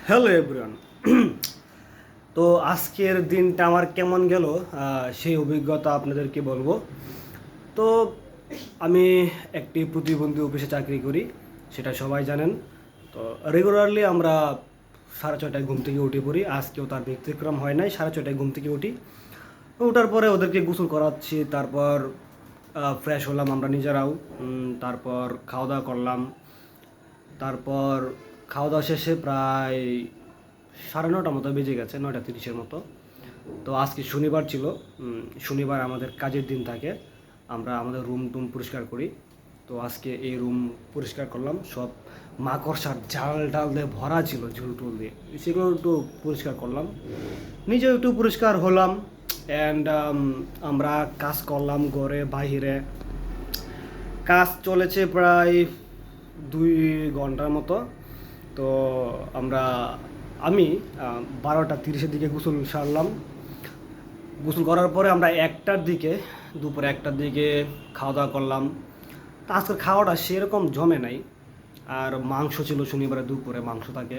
Hello everyone. তো আজকের দিনটা আমার কেমন গেল সেই অভিজ্ঞতা আপনাদেরকে বলবো। তো আমি একটি প্রতিবন্ধী অফিসে চাকরি করি, সেটা সবাই জানেন। তো রেগুলারলি আমরা 6:30 ঘুম থেকে উঠে পড়ি। আজকেও তার ব্যতিক্রম হয় নাই, 6:30 ঘুম থেকে উঠি। ওঠার পরে ওদেরকে গোসল করাচ্ছি, তারপর ফ্রেশ হলাম আমরা নিজেরাও। তারপর খাওয়া দাওয়া করলাম। তারপর খাওয়া দাওয়া শেষে প্রায় 9:30 মতো বেজে গেছে, 9:30 মতো। তো আজকে শনিবার ছিল। শনিবার আমাদের কাজের দিন থাকে, আমরা আমাদের রুম টুম পরিষ্কার করি। তো আজকে এই রুম পরিষ্কার করলাম, সব মাকড়সার ঝাল ডাল দিয়ে ভরা ছিল, ঝুল টুল দিয়ে, সেগুলো একটু পরিষ্কার করলাম, নিজেও একটু পরিষ্কার হলাম। অ্যান্ড আমরা কাজ করলাম ঘরে বাইরে। কাজ চলেছে প্রায় 2 ঘন্টার মতো। তো আমরা আমি 12:30-এর দিকে গোসল সারলাম। গোসল করার পরে আমরা দুপুরে 1টার দিকে খাওয়া দাওয়া করলাম। তা আজকের খাওয়াটা সেরকম জমে নাই। আর মাংস ছিল, শনিবারে দুপুরে মাংস থাকে।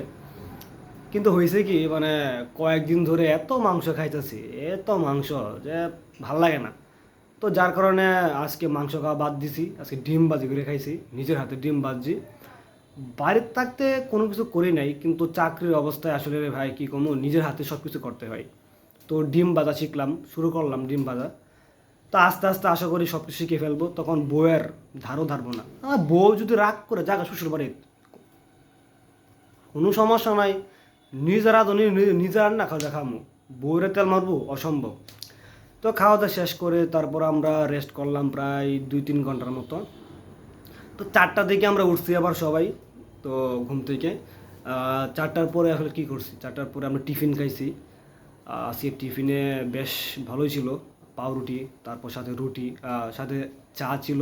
কিন্তু হয়েছে কি, মানে কয়েকদিন ধরে এত মাংস খাইতেছি, এত মাংস যে ভাল লাগে না। তো যার কারণে আজকে মাংস খাওয়া বাদ দিছি, আজকে ডিম ভাজি করে খাইছি, নিজের হাতে ডিম ভাজি। বাড়িতে থাকতে কোনো কিছু করি নাই, কিন্তু চাকরির অবস্থায় আসলে রে ভাই কী কমু, নিজের হাতে সব কিছু করতে হয়। তো ডিম ভাজা শিখলাম, শুরু করলাম ডিম ভাজা। তো আস্তে আস্তে আশা করি সব কিছু শিখে ফেলবো, তখন বউয়ের ধারও ধারবো না। আমার বউ যদি রাগ করে জায়গা শ্বশুর বাড়ির, কোনো সমস্যা নাই, নিজেরা তো নিজের রান্না খাওয়া খামু, বউরে তেল মারবো অসম্ভব। তো খাওয়া দাওয়া শেষ করে তারপর আমরা রেস্ট করলাম প্রায় 2-3 ঘন্টার মতো। তো 4টার দিকে আমরা উঠছি আবার সবাই, তো ঘুম থেকে। 4টার পরে আসলে কী করছি, 4টার পরে আমরা টিফিন খাইছি। আজকে টিফিনে বেশ ভালোই ছিল, পাউরুটি, তারপর সাথে রুটি, সাথে চা ছিল,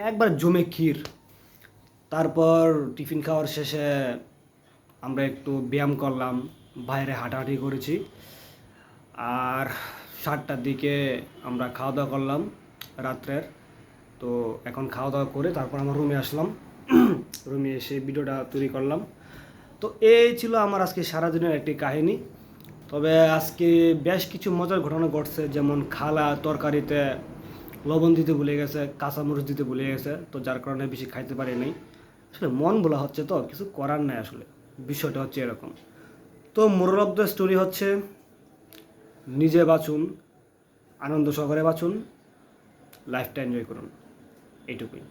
একবার জমে ক্ষীর। তারপর টিফিন খাওয়ার শেষে আমরা একটু ব্যায়াম করলাম, বাইরে হাঁটাহাঁটি করেছি। আর 7টার দিকে আমরা খাওয়া দাওয়া করলাম রাত্রের। তো এখন খাওয়া দাওয়া করে তারপর আমার রুমে আসলাম। রুমে এসে ভিডিওটা তৈরি করলাম। তো এই ছিল আমার আজকে সারাদিনের একটি কাহিনী। তবে আজকে বেশ কিছু মজার ঘটনা ঘটছে, যেমন খালা তরকারিতে লবণ দিতে ভুলে গেছে, কাঁচামরিচ দিতে ভুলে গেছে, তো যার কারণে বেশি খাইতে পারি নাই। আসলে মন বলা হচ্ছে, তো কিছু করার নাই, আসলে বিষয়টা হচ্ছে এরকম। তো মোরাল অফ দ্য স্টোরি হচ্ছে, নিজে বাঁচুন, আনন্দ সহকারে বাঁচুন, লাইফটা এনজয় করুন, এইটুকুই।